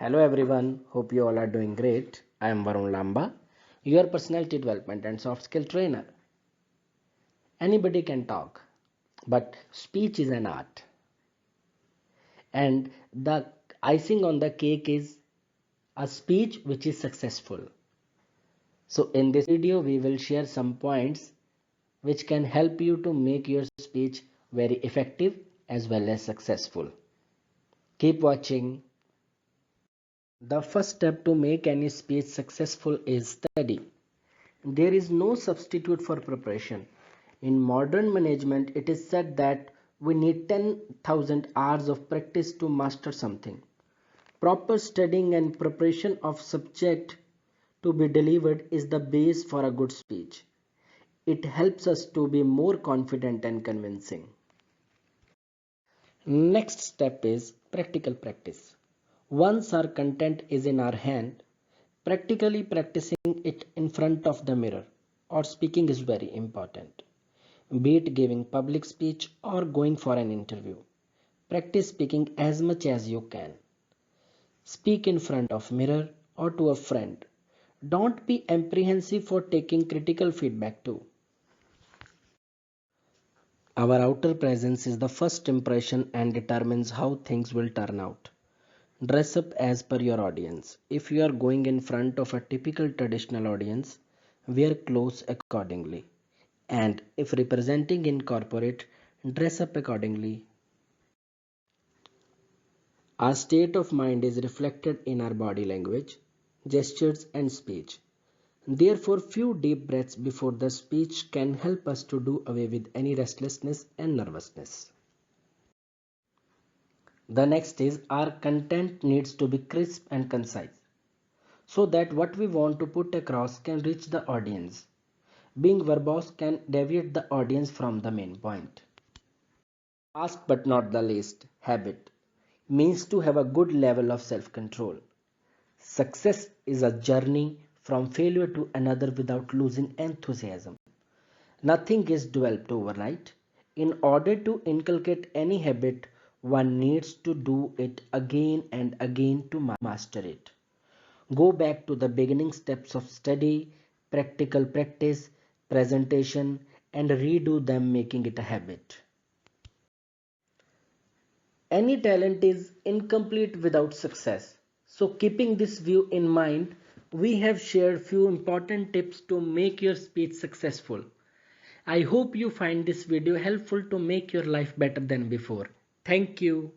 Hello everyone, hope you all are doing great. I am Varun Lamba, your personality development and soft skill trainer. Anybody can talk, but speech is an art. And the icing on the cake is a speech which is successful. So, in this video, we will share some points which can help you to make your speech very effective as well as successful. Keep watching. The first step to make any speech successful is study. There is no substitute for preparation. In modern management, it is said that we need 10,000 hours of practice to master something. Proper studying and preparation of subject to be delivered is the base for a good speech. It helps us to be more confident and convincing. Next step is practical practice. Once our content is in our hand, practically practicing it in front of the mirror or speaking is very important. Be it giving public speech or going for an interview. Practice speaking as much as you can. Speak in front of mirror or to a friend. Don't be apprehensive for taking critical feedback too. Our outer presence is the first impression and determines how things will turn out. Dress up as per your audience. If you are going in front of a typical traditional audience, wear clothes accordingly. And if representing in corporate, dress up accordingly. Our state of mind is reflected in our body language, gestures, and speech. Therefore, few deep breaths before the speech can help us to do away with any restlessness and nervousness. The next is our content needs to be crisp and concise so that what we want to put across can reach the audience. Being verbose can deviate the audience from the main point. Last but not the least, habit means to have a good level of self control. Success is a journey from failure to another without losing enthusiasm. Nothing is developed overnight. In order to inculcate any habit, one needs to do it again and again to master it. Go back to the beginning steps of study, practical practice, presentation, and redo them, making it a habit. Any talent is incomplete without success. So, keeping this view in mind, we have shared few important tips to make your speech successful. I hope you find this video helpful to make your life better than before. Thank you.